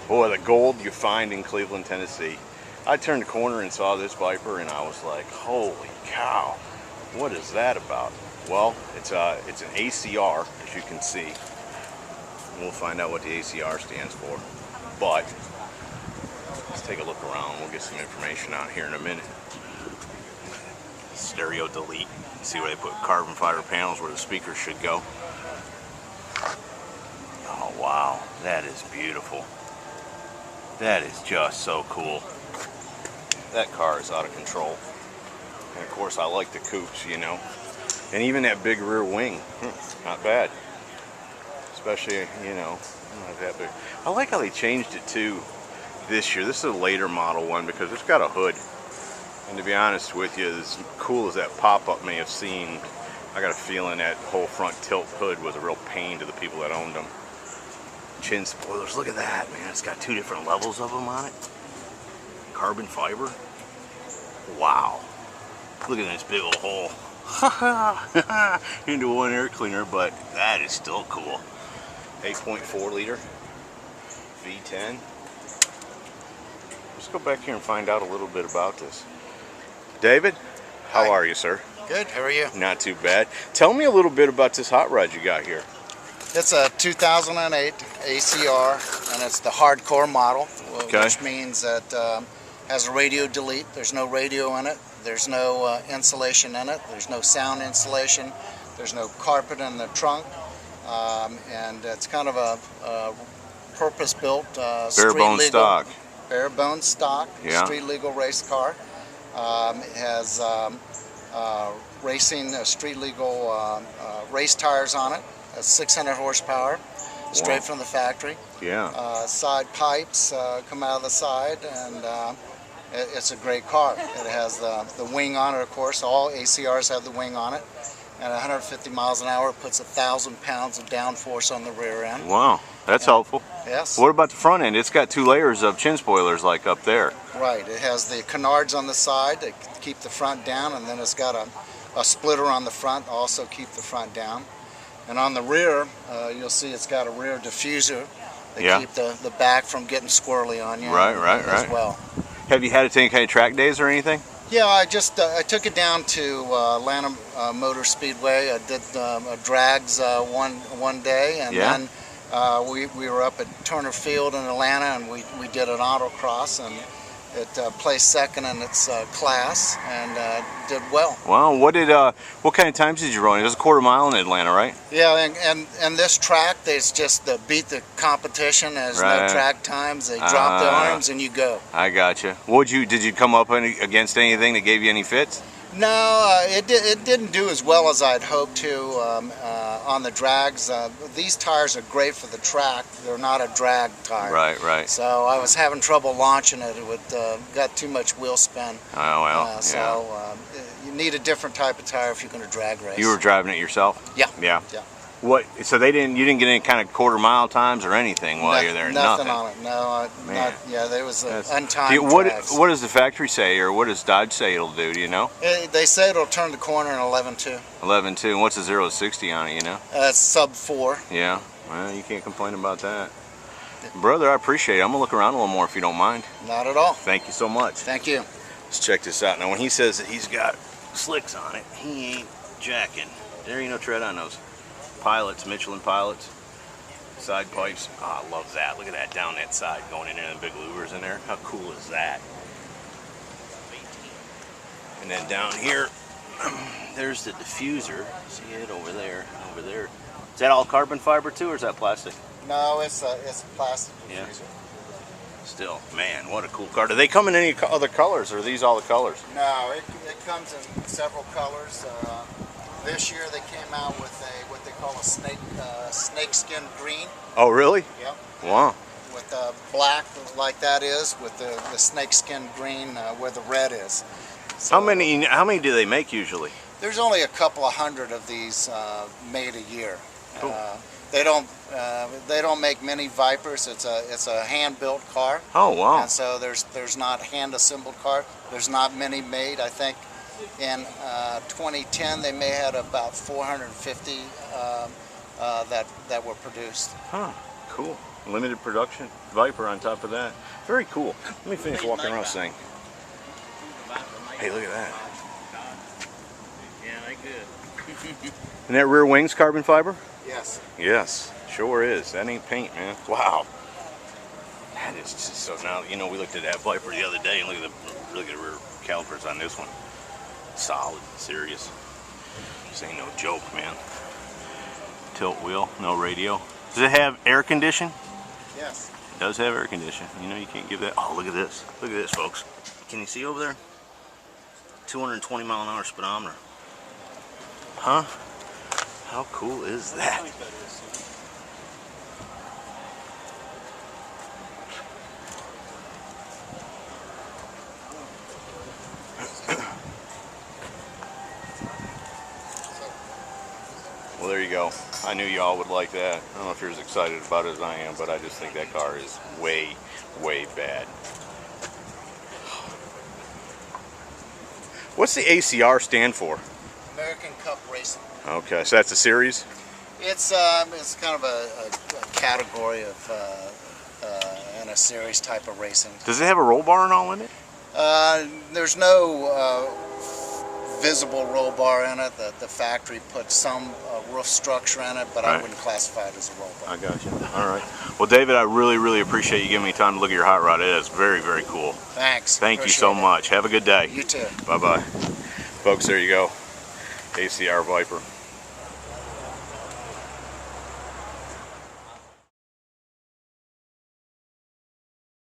Boy, the gold you find in Cleveland, Tennessee. I turned the corner and saw this Viper, and I was like, holy cow, what is that about? Well, it's an ACR, as you can see. We'll find out what the ACR stands for. But let's take a look around. We'll get some information out here in a minute. Stereo delete. See where they put carbon fiber panels where the speakers should go. Oh wow, that is beautiful. That is just so cool. That car is out of control. And of course I like the coupes, you know. And even that big rear wing, not bad. Especially, you know, not that big. I like how they changed it too this year. This is a later model one because it's got a hood. And to be honest with you, as cool as that pop-up may have seemed, I got a feeling that whole front tilt hood was a real pain to the people that owned them. Chin spoilers, look at that, man. It's got two different levels of them on it. Carbon fiber. Wow. Look at this big old hole. Into one air cleaner, but that is still cool. 8.4 liter V10. Let's go back here and find out a little bit about this. David, how are you, sir? Good, how are you? Not too bad. Tell me a little bit about this hot rod you got here. It's a 2008 ACR, and it's the hardcore model, which means that has a radio delete. There's no radio in it. There's no insulation in it. There's no sound insulation. There's no carpet in the trunk. And it's kind of a purpose-built bare-bone stock. Bare-bone stock, yeah. street-legal race car. It has racing street-legal race tires on it. 600 horsepower, straight from the factory. Yeah. Side pipes come out of the side, and it's a great car. It has the wing on it, of course. All ACRs have the wing on it. At 150 miles an hour, it puts 1,000 pounds of downforce on the rear end. Wow, that's helpful. Yes. What about the front end? It's got two layers of chin spoilers like up there. Right. It has the canards on the side to keep the front down, and then it's got a splitter on the front to also keep the front down. And on the rear, you'll see it's got a rear diffuser to keep the back from getting squirrely on you. Right, as well. Have you had it to any kind of track days or anything? Yeah, I took it down to Atlanta Motor Speedway. I did drags one day, and then we were up at Turner Field in Atlanta, and we did an autocross, and it placed second in its class and did well. Wow, what kind of times did you run? It was a quarter mile in Atlanta, right? Yeah, and this track, they just beat the competition. There's no track times. They drop the arms and you go. I gotcha. Did you come up against anything that gave you any fits? No, it didn't do as well as I'd hoped to on the drags. These tires are great for the track. They're not a drag tire. Right. So I was having trouble launching it. It got too much wheel spin. Oh, well, So you need a different type of tire if you're going to drag race. You were driving it yourself? Yeah. So you didn't get any kind of quarter mile times or anything while you're there? Nothing on it. No, there was untimed drags. What does the factory say, or what does Dodge say it'll do? Do you know? They say it'll turn the corner in 11.2. 11.2. And what's the 0 to 60 on it? You know? It's sub 4. Yeah. Well, you can't complain about that. Brother, I appreciate it. I'm gonna look around a little more if you don't mind. Not at all. Thank you so much. Thank you. Let's check this out. Now, when he says that he's got slicks on it, he ain't jacking. There ain't no tread on those. Pilots, Michelin pilots, side pipes. Oh, I love that. Look at that down that side going in there, the big louvers in there. How cool is that? And then down here, there's the diffuser. See it over there, over there. Is that all carbon fiber too, or is that plastic? No, it's a plastic diffuser. Yeah. Still, man, what a cool car. Do they come in any other colors, or are these all the colors? No, it comes in several colors. This year they came out with what they call a snakeskin green. Oh, really? Yep. Wow. With black like that is, with the snakeskin green where the red is. So, how many do they make usually? There's only a couple of hundred of these made a year. Cool. They don't make many Vipers. It's a hand-built car. Oh, wow. And so there's not hand-assembled car. There's not many made. I think in 2010 they may have had about 450 that were produced. Huh. cool. Limited production Viper on top of that. Very cool. Let me finish walking around this thing. Hey, look at that. Yeah, they good. And that rear wing's carbon fiber? Yes. Yes, sure is. That ain't paint, man. Wow. That is just so. Now, you know, we looked at that Viper the other day and look at the rear calipers on this one. Solid, serious. This ain't no joke, man. Tilt wheel, no radio. Does it have air condition? Yes. It does have air condition. You know, you can't give that. Oh, look at this. Look at this, folks. Can you see over there? 220 mile an hour speedometer. Huh? How cool is that? Well, there you go. I knew y'all would like that. I don't know if you're as excited about it as I am, but I just think that car is way, way bad. What's the ACR stand for? American Cup Racing. Okay, so that's a series? It's kind of a category of and a series type of racing. Does it have a roll bar and all in it? There's no visible roll bar in it. The factory put some roof structure in it, but I wouldn't classify it as a roll bar. I got you. All right. Well, David, I really, really appreciate you giving me time to look at your hot rod. It is very, very cool. Thanks. Thank you so much. Have a good day. You too. Bye-bye. Folks, there you go. ACR Viper.